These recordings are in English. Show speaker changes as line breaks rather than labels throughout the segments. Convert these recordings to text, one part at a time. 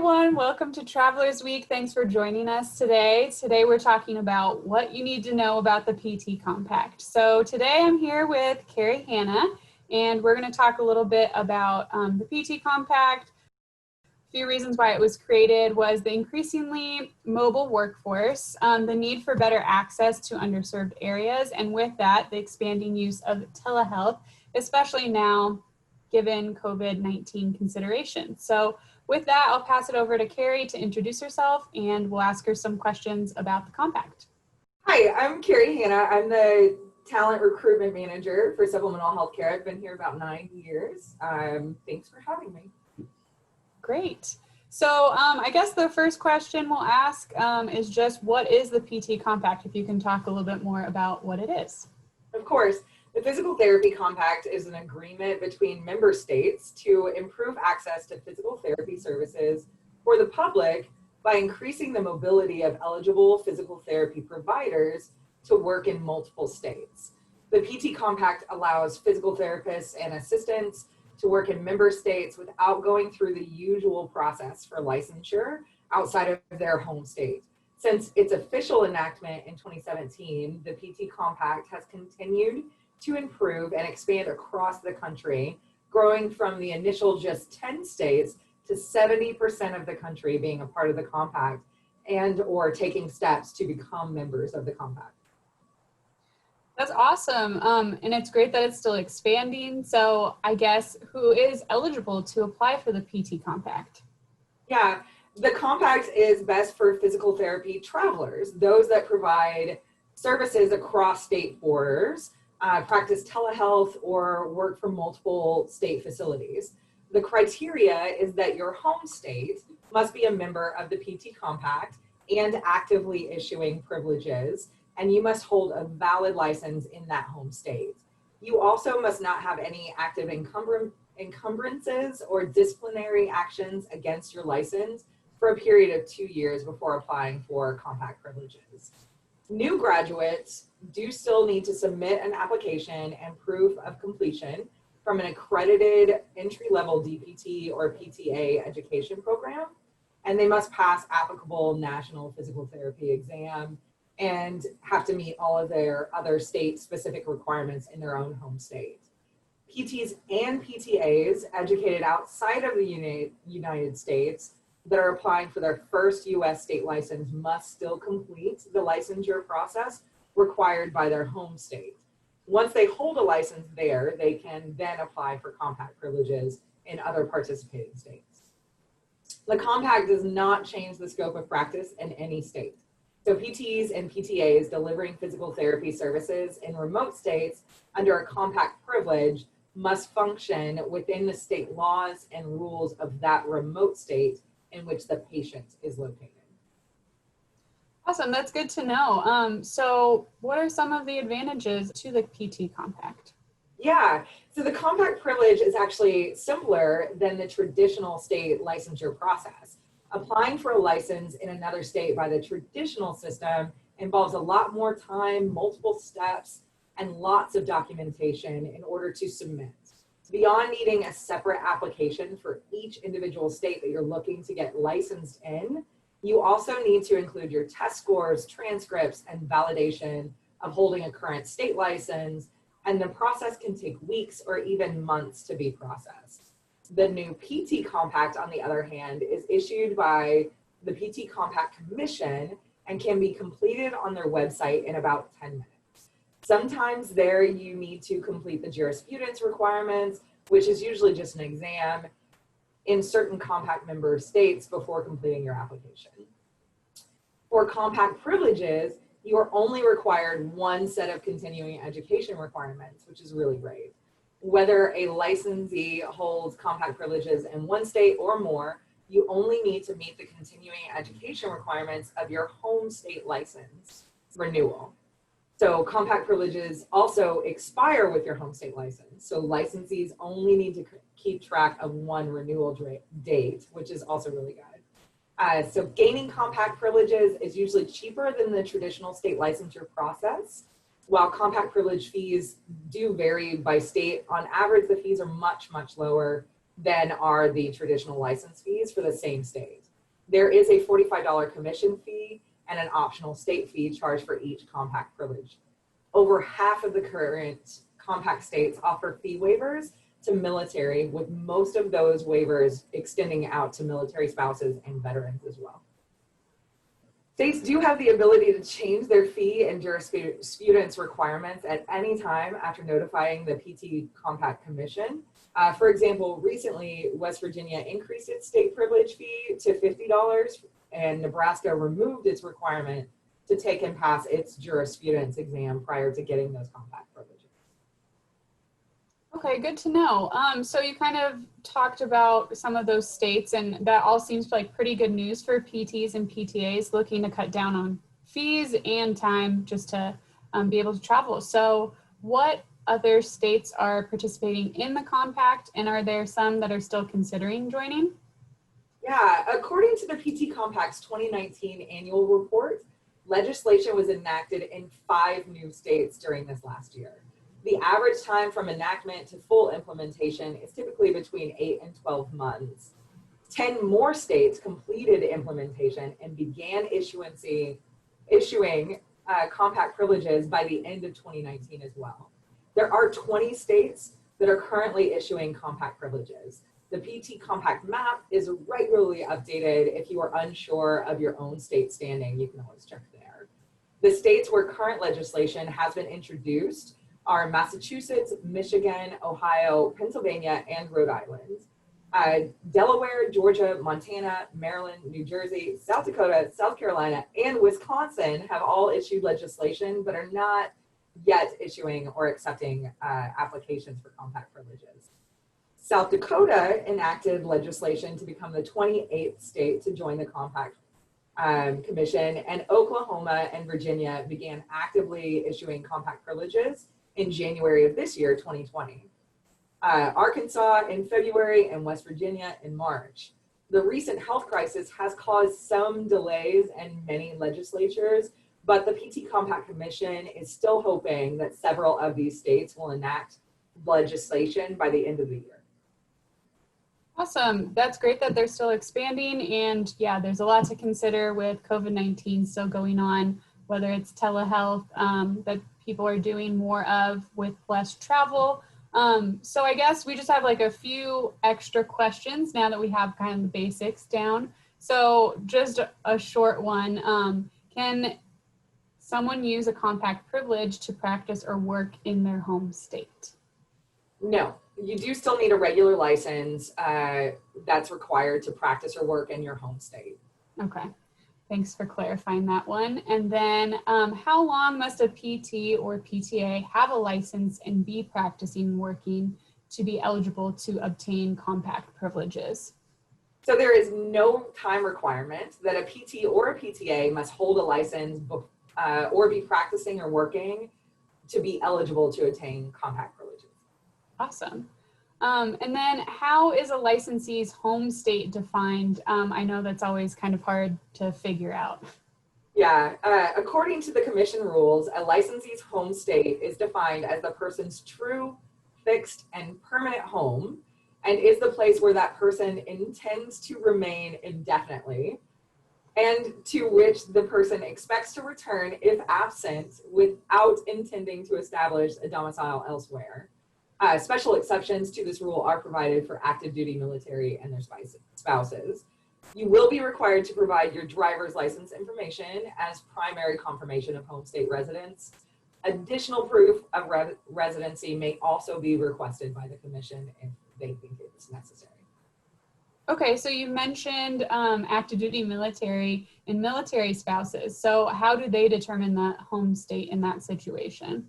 everyone. Welcome to Travelers Week. Thanks for joining us today. Today we're talking about what you need to know about the PT Compact. So today I'm here with Carrie Hanna, and we're going to talk a little bit about the PT Compact. A few reasons why it was created was the increasingly mobile workforce, the need for better access to underserved areas, and with that, the expanding use of telehealth, especially now given COVID-19 considerations. So with that, I'll pass it over to Carrie to introduce herself, and we'll ask her some questions about the Compact.
Hi, I'm Carrie Hanna. I'm the talent recruitment manager for supplemental healthcare. I've been here about 9 years. Thanks for having me.
Great. So I guess the first question we'll ask is just what is the PT Compact, if you can talk a little bit more about what it is.
Of course. The Physical Therapy Compact is an agreement between member states to improve access to physical therapy services for the public by increasing the mobility of eligible physical therapy providers to work in multiple states. The PT Compact allows physical therapists and assistants to work in member states without going through the usual process for licensure outside of their home state. Since its official enactment in 2017, the PT Compact has continued to improve and expand across the country, growing from the initial just 10 states to 70% of the country being a part of the compact and or taking steps to become members of the compact.
That's awesome. And it's great that it's still expanding. So I guess who is eligible to apply for the PT Compact?
Yeah, the compact is best for physical therapy travelers, those that provide services across state borders, practice telehealth, or work from multiple state facilities. The criteria is that your home state must be a member of the PT Compact and actively issuing privileges, and you must hold a valid license in that home state. You also must not have any active encumbrances or disciplinary actions against your license for a period of 2 years before applying for compact privileges. New graduates do still need to submit an application and proof of completion from an accredited entry-level DPT or PTA education program, and they must pass applicable national physical therapy exam and have to meet all of their other state-specific requirements in their own home state. PTs and PTAs educated outside of the United States that are applying for their first U.S. state license must still complete the licensure process required by their home state. Once they hold a license there, they can then apply for compact privileges in other participating states. The compact does not change the scope of practice in any state. So PTs and PTAs delivering physical therapy services in remote states under a compact privilege must function within the state laws and rules of that remote state in which the patient is located.
Awesome, that's good to know. So what are some of the advantages to the PT Compact?
Yeah, so the compact privilege is actually simpler than the traditional state licensure process. Applying for a license in another state by the traditional system involves a lot more time, multiple steps, and lots of documentation in order to submit. Beyond needing a separate application for each individual state that you're looking to get licensed in, you also need to include your test scores, transcripts, and validation of holding a current state license, and the process can take weeks or even months to be processed. The new PT Compact, on the other hand, is issued by the PT Compact Commission and can be completed on their website in about 10 minutes. Sometimes there you need to complete the jurisprudence requirements, which is usually just an exam in certain compact member states before completing your application. For compact privileges, you are only required one set of continuing education requirements, which is really great. Whether a licensee holds compact privileges in one state or more, you only need to meet the continuing education requirements of your home state license renewal. So compact privileges also expire with your home state license. So licensees only need to keep track of one renewal date, which is also really good. So gaining compact privileges is usually cheaper than the traditional state licensure process. While compact privilege fees do vary by state, on average, the fees are much, much lower than are the traditional license fees for the same state. There is a $45 commission fee and an optional state fee charged for each compact privilege. Over half of the current compact states offer fee waivers to military, with most of those waivers extending out to military spouses and veterans as well. States do have the ability to change their fee and jurisprudence requirements at any time after notifying the PT Compact Commission. For example, recently, West Virginia increased its state privilege fee to $50, and Nebraska removed its requirement to take and pass its jurisprudence exam prior to getting those compact privileges.
Okay, good to know. So you kind of talked about some of those states, and that all seems like pretty good news for PTs and PTAs looking to cut down on fees and time just to be able to travel. So what other states are participating in the compact, and are there some that are still considering joining?
Yeah, according to the PT Compact's 2019 annual report, legislation was enacted in 5 new states during this last year. The average time from enactment to full implementation is typically between 8 and 12 months. 10 more states completed implementation and began issuing compact privileges by the end of 2019 as well. There are 20 states that are currently issuing compact privileges. The PT Compact map is regularly updated. If you are unsure of your own state standing, you can always check there. The states where current legislation has been introduced are Massachusetts, Michigan, Ohio, Pennsylvania, and Rhode Island. Delaware, Georgia, Montana, Maryland, New Jersey, South Dakota, South Carolina, and Wisconsin have all issued legislation but are not yet issuing or accepting applications for compact privileges. South Dakota enacted legislation to become the 28th state to join the Compact Commission, and Oklahoma and Virginia began actively issuing compact privileges in January of this year, 2020. Arkansas in February, and West Virginia in March. The recent health crisis has caused some delays in many legislatures, but the PT Compact Commission is still hoping that several of these states will enact legislation by the end of the year.
Awesome. That's great that they're still expanding. And yeah, there's a lot to consider with COVID-19 still going on, whether it's telehealth that people are doing more of with less travel. So I guess we just have like a few extra questions now that we have kind of the basics down. So just a short one. Can someone use a compact privilege to practice or work in their home state?
No, you do still need a regular license that's required to practice or work in your home state.
Okay, thanks for clarifying that one. And then how long must a PT or PTA have a license and be practicing and working to be eligible to obtain compact privileges?
So there is no time requirement that a PT or a PTA must hold a license or be practicing or working to be eligible to attain compact privileges.
Awesome. And then how is a licensee's home state defined? I know that's always kind of hard to figure out.
Yeah, according to the commission rules, a licensee's home state is defined as the person's true, fixed, and permanent home, and is the place where that person intends to remain indefinitely, and to which the person expects to return if absent without intending to establish a domicile elsewhere. Special exceptions to this rule are provided for active duty military and their spouses. You will be required to provide your driver's license information as primary confirmation of home state residence. Additional proof of residency may also be requested by the commission if they think it's necessary.
Okay, so you mentioned active duty military and military spouses. So how do they determine the home state in that situation?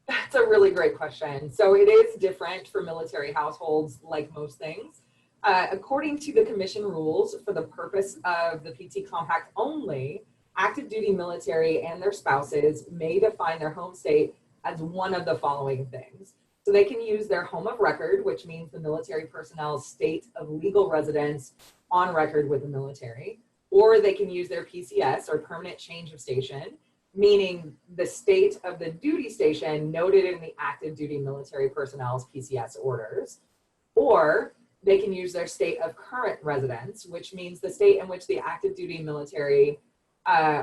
That's a really great question. So it is different for military households, like most things. According to the commission rules, for the purpose of the PT Compact only, active duty military and their spouses may define their home state as one of the following things. So they can use their home of record, which means the military personnel's state of legal residence on record with the military, or they can use their PCS, or permanent change of station, meaning the state of the duty station noted in the active duty military personnel's PCS orders, or they can use their state of current residence, which means the state in which the active duty military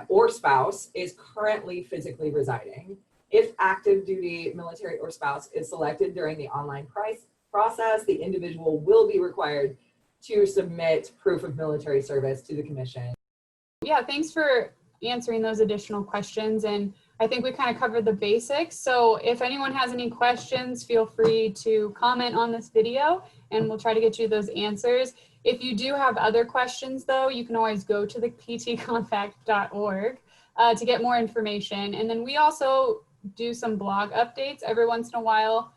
or spouse is currently physically residing. If active duty military or spouse is selected during the online process, the individual will be required to submit proof of military service to the commission.
Yeah, thanks for answering those additional questions. And I think we kind of covered the basics. So if anyone has any questions, feel free to comment on this video and we'll try to get you those answers. If you do have other questions though, you can always go to the ptcompact.org to get more information. And then we also do some blog updates every once in a while,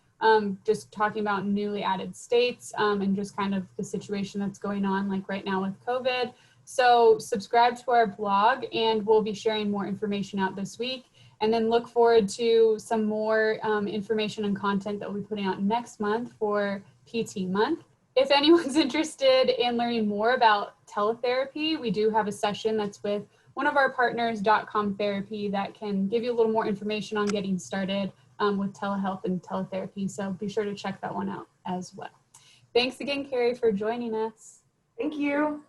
just talking about newly added states and just kind of the situation that's going on, like right now with COVID. So subscribe to our blog and we'll be sharing more information out this week. And then look forward to some more information and content that we'll be putting out next month for PT month. If anyone's interested in learning more about teletherapy, we do have a session that's with one of our partners, .com Therapy, that can give you a little more information on getting started with telehealth and teletherapy. So be sure to check that one out as well. Thanks again, Carrie, for joining us.
Thank you.